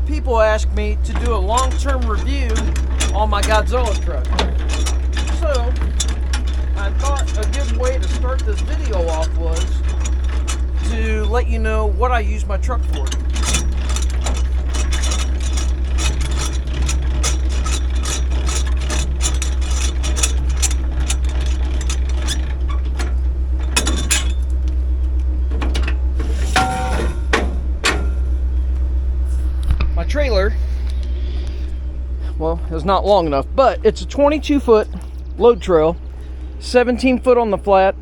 people ask me to do a long-term review on my Godzilla truck. So I thought a good way to start this video off was to let you know what I use my truck for. My trailer, well, it's not long enough, but it's a 22-foot load trail, 17-foot on the flat,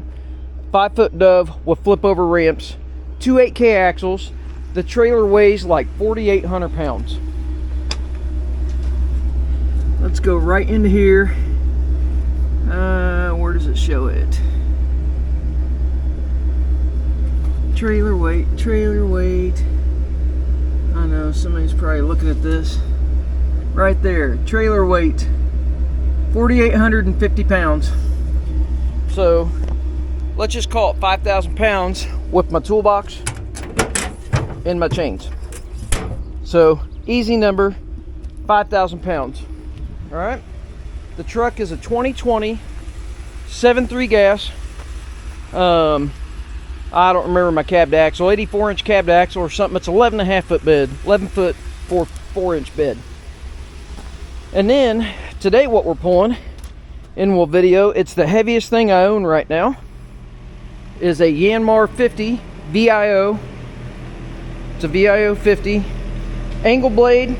5-foot dove with flip-over ramps, two 8K axles. The trailer weighs like 4,800 pounds. Let's go right into here. Where does it show it? Trailer weight, trailer weight. I know somebody's probably looking at this. Right there, trailer weight, 4,850 pounds. So let's just call it 5,000 pounds with my toolbox and my chains. So easy number, 5,000 pounds. All right. The truck is a 2020 7.3 gas. I don't remember my cabbed axle, 84-inch cabbed axle or something. It's 11.5 foot bed, 11 foot 4-inch bed. And then today what we're pulling in will video, it's the heaviest thing I own right now, is a Yanmar 50 VIO. It's a VIO 50 angle blade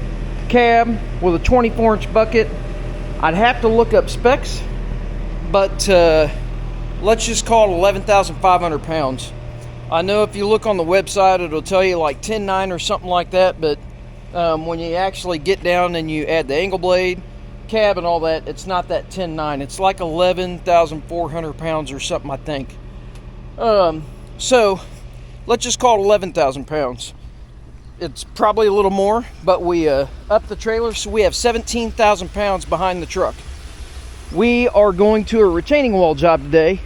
cab with a 24-inch bucket. I'd have to look up specs, but let's just call it 11,500 pounds. I know if you look on the website, it'll tell you like 10.9 or something like that, but when you actually get down and you add the angle blade, cab, and all that, it's not that 10.9. It's like 11,400 pounds or something, I think. So let's just call it 11,000 pounds. It's probably a little more, but we upped the trailer, so we have 17,000 pounds behind the truck. We are going to a retaining wall job today,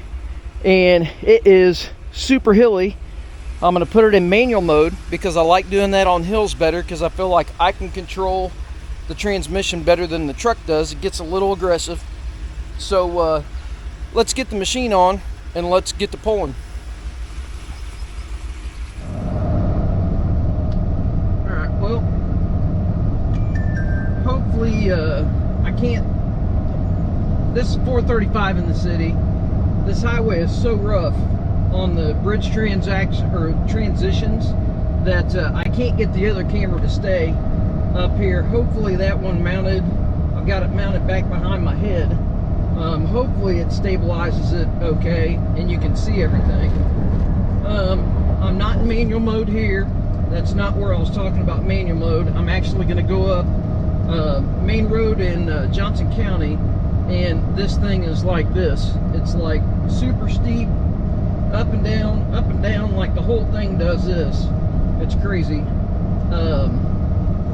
and it is super hilly. I'm going to put it in manual mode because I like doing that on hills better, because I feel like I can control the transmission better than the truck does. It gets a little aggressive. So let's get the machine on and let's get to pulling. Alright, well, hopefully I can't. This is 435 in the city. This highway is so rough on the bridge transitions that I can't get the other camera to stay up here. Hopefully that one mounted, I've got it mounted back behind my head. Hopefully it stabilizes it okay and you can see everything. I'm not in manual mode here. That's not where I was talking about manual mode. I'm actually going to go up main road in Johnson County, and this thing is like this. It's like super steep, up and down, like the whole thing does this. It's crazy.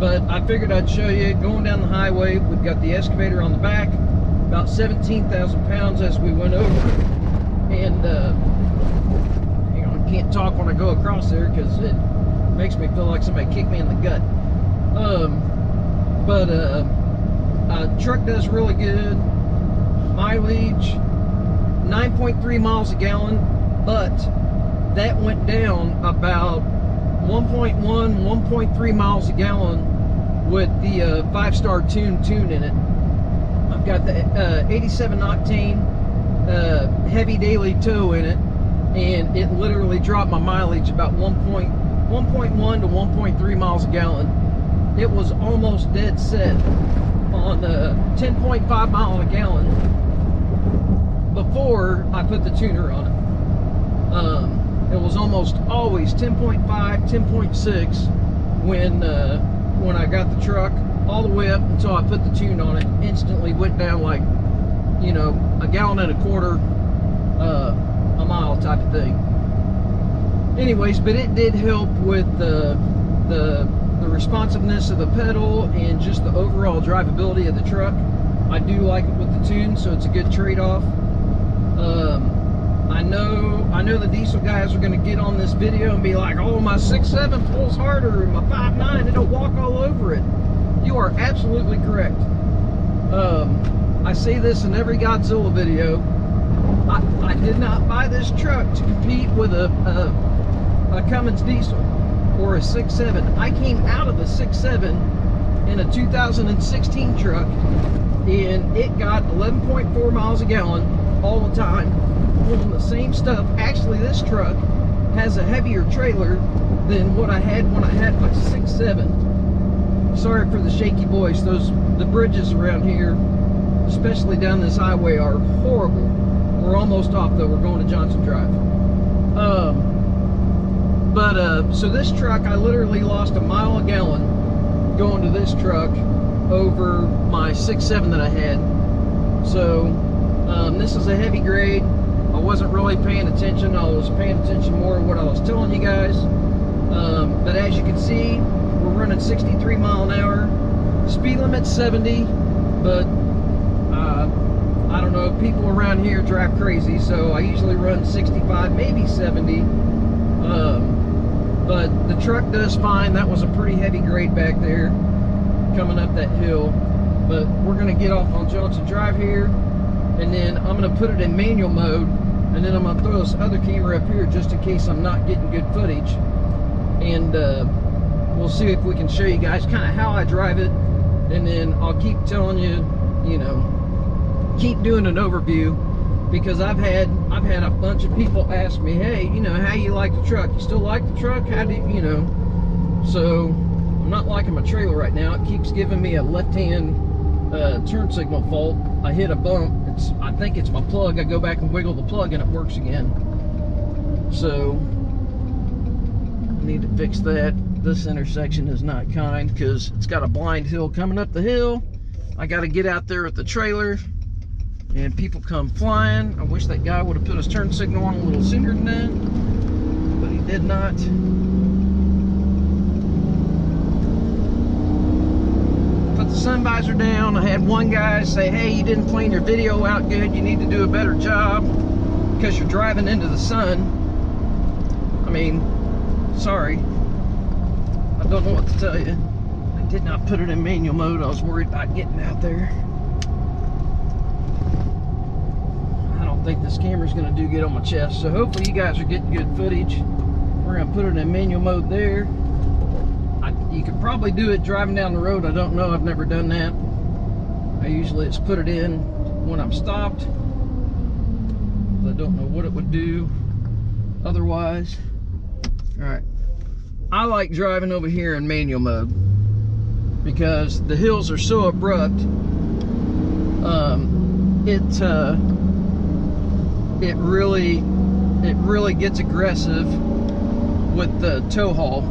But I figured I'd show you going down the highway. We've got the excavator on the back, about 17,000 pounds as we went over. And you know, I can't talk when I go across there because it makes me feel like somebody kicked me in the gut. Truck does really good. Mileage 9.3 miles a gallon, but that went down about 1.3 miles a gallon with the 5-star tune in it. I've got the 87 octane heavy daily tow in it, and it literally dropped my mileage about 1.1 to 1.3 miles a gallon. It was almost dead set on 10.5 mile a gallon before I put the tuner on it. It was almost always 10.5, 10.6 when I got the truck, all the way up until I put the tune on it. Instantly went down like, you know, 1.25 gallons a mile type of thing. Anyways, but it did help with the responsiveness of the pedal and just the overall drivability of the truck. I do like it with the tune, so it's a good trade-off. I I know the diesel guys are going to get on this video and be like, oh, my 6.7 pulls harder and my 5.9, it'll walk all over it. You are absolutely correct. I say this in every Godzilla video. I did not buy this truck to compete with a Cummins diesel or a 6.7. I came out of a 6.7 in a 2016 truck, and it got 11.4 miles a gallon all the time, pulling the same stuff. Actually, this truck has a heavier trailer than what I had when I had my 6.7. Sorry for the shaky voice. The bridges around here, especially down this highway, are horrible. We're almost off though. We're going to Johnson Drive. So this truck, I literally lost a mile a gallon going to this truck over my 6.7 that I had. So this is a heavy grade. I wasn't really paying attention. I was paying attention more to what I was telling you guys. But as you can see, we're running 63 mile an hour. Speed limit's 70, but I don't know, people around here drive crazy, so I usually run 65, maybe 70. But the truck does fine. That was a pretty heavy grade back there coming up that hill. But we're going to get off on Johnson Drive here, and then I'm going to put it in manual mode, and then I'm going to throw this other camera up here just in case I'm not getting good footage. And we'll see if we can show you guys kind of how I drive it, and then I'll keep telling you, you know, keep doing an overview, because I've had a bunch of people ask me, hey, you know, how you like the truck? You still like the truck? How do you know? So I'm not liking my trailer right now. It keeps giving me a left-hand turn signal fault. I hit a bump. I think it's my plug. I go back and wiggle the plug and it works again. So I need to fix that. This intersection is not kind because it's got a blind hill coming up the hill. I got to get out there with the trailer, and people come flying. I wish that guy would have put his turn signal on a little sooner than that, but he did not. Put the sun visor down. I had one guy say, hey, you didn't plan your video out good. You need to do a better job because you're driving into the sun. I mean, sorry. I don't know what to tell you. I did not put it in manual mode. I was worried about getting out there. I think this camera's going to do good on my chest, so hopefully you guys are getting good footage. We're going to put it in manual mode there. You could probably do it driving down the road. I don't know, I've never done that. I usually just put it in when I'm stopped. I don't know what it would do otherwise. Alright, I like driving over here in manual mode because the hills are so abrupt. It really gets aggressive with the tow haul.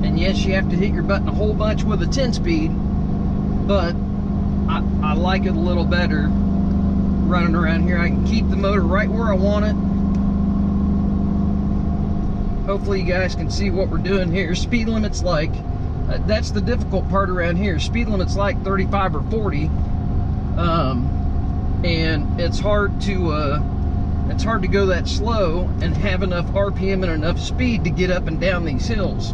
And yes, you have to hit your button a whole bunch with a 10-speed, but I like it a little better running around here. I can keep the motor right where I want it. Hopefully you guys can see what we're doing here. Speed limit's like, that's the difficult part around here. Speed limit's like 35 or 40. And it's hard to go that slow and have enough RPM and enough speed to get up and down these hills.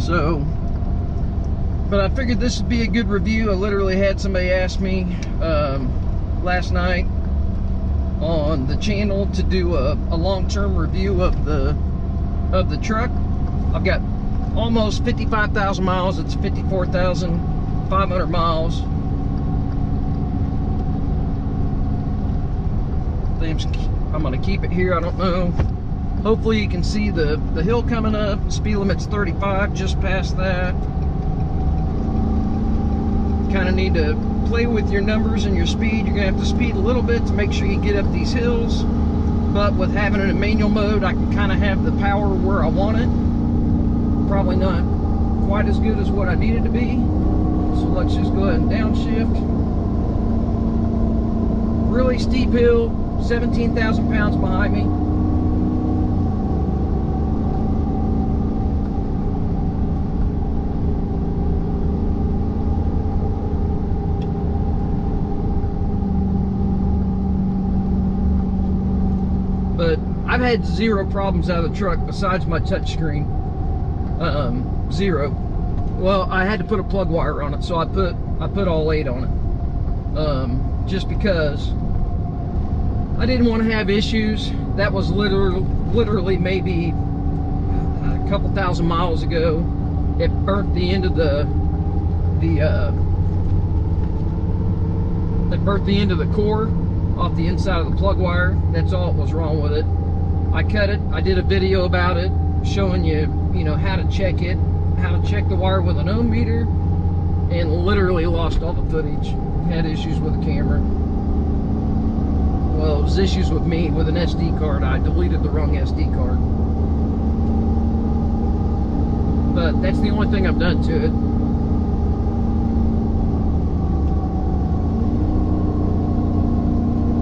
So, but I figured this would be a good review. I literally had somebody ask me last night on the channel to do a long-term review of the truck. I've got almost 55,000 miles. It's 54,500 miles. I'm gonna keep it here. I don't know. Hopefully you can see the hill coming up. Speed limit's 35, just past that. Kind of need to play with your numbers and your speed. You're gonna have to speed a little bit to make sure you get up these hills. But with having it in manual mode, I can kind of have the power where I want it. Probably not quite as good as what I need it to be. So let's just go ahead and downshift. Really steep hill. 17,000 pounds behind me. I've had zero problems out of the truck besides my touchscreen. Zero. Well, I had to put a plug wire on it, so I put all 8 on it. Just because I didn't want to have issues. That was literally maybe a couple thousand miles ago. It burnt the end of the core off the inside of the plug wire. That's all that was wrong with it. I cut it. I did a video about it, showing you, how to check it, how to check the wire with an ohm meter, and literally lost all the footage. Had issues with the camera. Well, it was issues with me with an SD card. I deleted the wrong SD card. But that's the only thing I've done to it.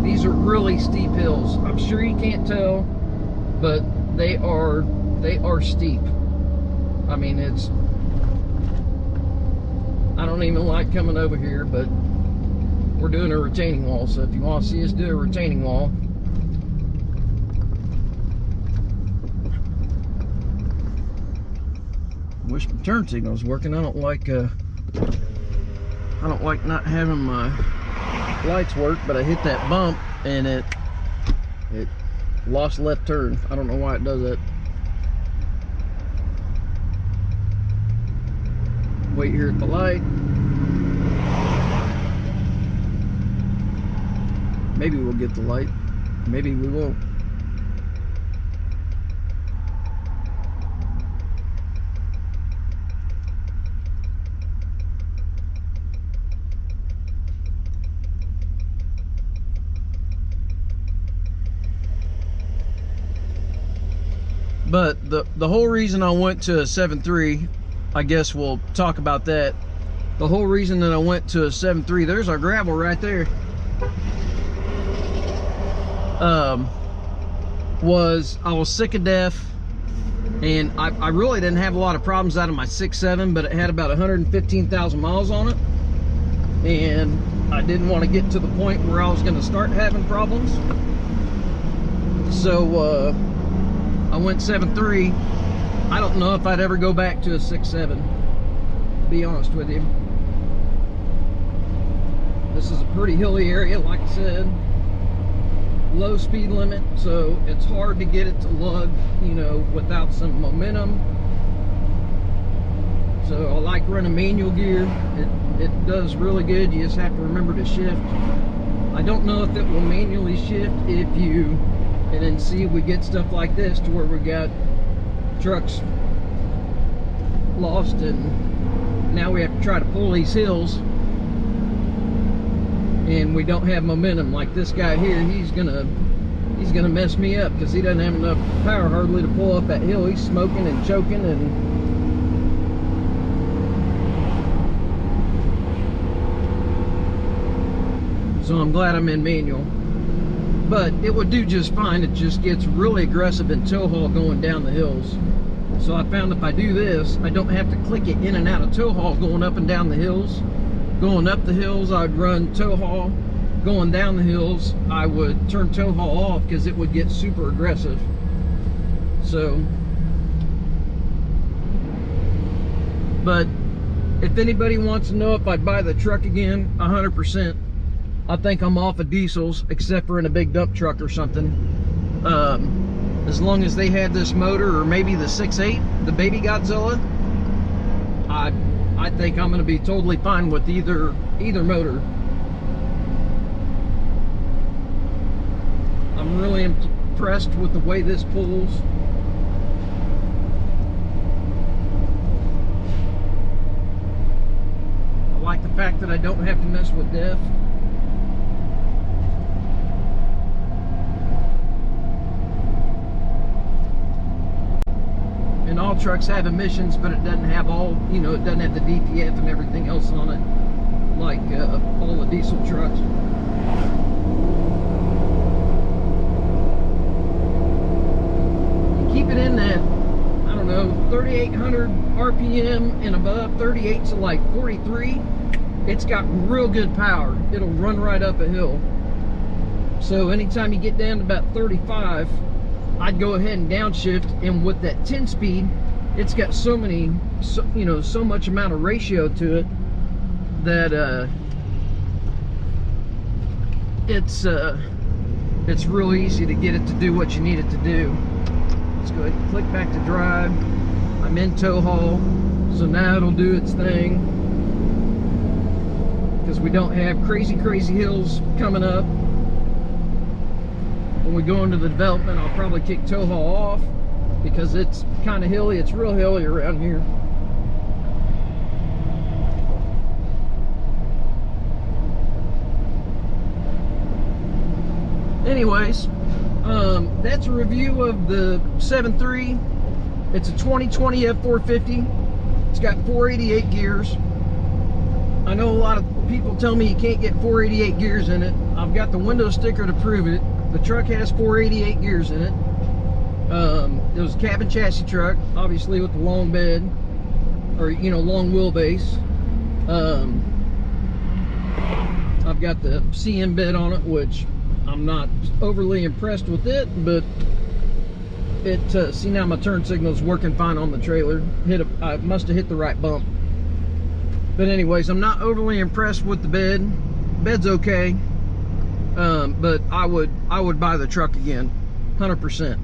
These are really steep hills. I'm sure you can't tell, but they are steep. I mean, I don't even like coming over here, but we're doing a retaining wall, so if you want to see us do a retaining wall, wish my turn signal was working. I don't like not having my lights work, but I hit that bump and it lost left turn. I don't know why it does that. Wait here at the light. Maybe we'll get the light. Maybe we won't. But the whole reason I went to a 7.3, I guess we'll talk about that. The whole reason that I went to a 7.3, there's our gravel right there, was I was sick of death, and I really didn't have a lot of problems out of my 6.7, but it had about 115,000 miles on it, and I didn't want to get to the point where I was going to start having problems. So I went 7.3. I don't know if I'd ever go back to a 6.7, to be honest with you. This is a pretty hilly area, like I said. Low speed limit, so it's hard to get it to lug, without some momentum. So I like running manual gear. It does really good. You just have to remember to shift. I don't know if it will manually shift if you, and then see, we get stuff like this to where we got trucks lost and now we have to try to pull these hills and we don't have momentum. Like this guy here, he's gonna mess me up because he doesn't have enough power hardly to pull up that hill. He's smoking and choking, and so I'm glad I'm in manual. But it would do just fine. It just gets really aggressive in tow haul going down the hills. So I found if I do this, I don't have to click it in and out of tow haul going up and down the hills. Going up the hills, I'd run tow haul. Going down the hills, I would turn tow haul off because it would get super aggressive. So, but if anybody wants to know if I'd buy the truck again, 100%. I think I'm off of diesels, except for in a big dump truck or something. As long as they had this motor, or maybe the 6.8, the baby Godzilla, I think I'm going to be totally fine with either motor. I'm really impressed with the way this pulls. I like the fact that I don't have to mess with depth. And all trucks have emissions, but it doesn't have all, it doesn't have the DPF and everything else on it, like all the diesel trucks. You keep it in that, I don't know, 3,800 RPM and above, 38 to like 43, it's got real good power. It'll run right up a hill. So anytime you get down to about 35, I'd go ahead and downshift, and with that 10 speed, it's got so much amount of ratio to it that it's really easy to get it to do what you need it to do. Let's go ahead and click back to drive. I'm in tow haul, so now it'll do its thing, because we don't have crazy hills coming up. When we go into the development, I'll probably kick tow haul off because it's kind of hilly. It's real hilly around here. Anyways, that's a review of the 7.3. It's a 2020 F450. It's got 488 gears. I know a lot of people tell me you can't get 488 gears in it. I've got the window sticker to prove it. The truck has 488 gears in it. It was a cabin chassis truck, obviously with the long bed, or long wheelbase. I've got the CM bed on it, which I'm not overly impressed with it, but it see, now my turn signal's working fine on the trailer. I must have hit the right bump. But anyways, I'm not overly impressed with the bed. Bed's okay. But I would buy the truck again, 100%.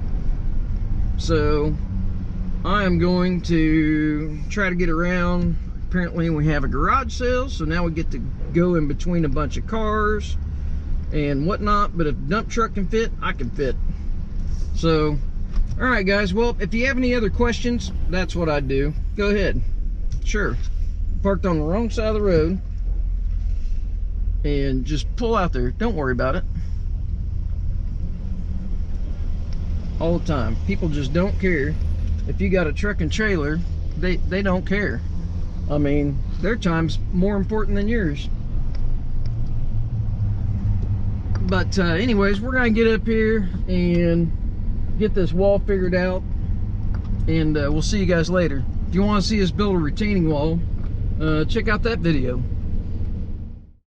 So I am going to try to get around. Apparently we have a garage sale, so now we get to go in between a bunch of cars and whatnot. But if dump truck can fit, I can fit. So, all right, guys. Well, if you have any other questions, that's what I'd do. Go ahead. Sure. Parked on the wrong side of the road. And just pull out there. Don't worry about it. All the time. People just don't care. If you got a truck and trailer, they don't care. I mean, their time's more important than yours. But anyways, we're gonna get up here and get this wall figured out, and we'll see you guys later. If you want to see us build a retaining wall, check out that video.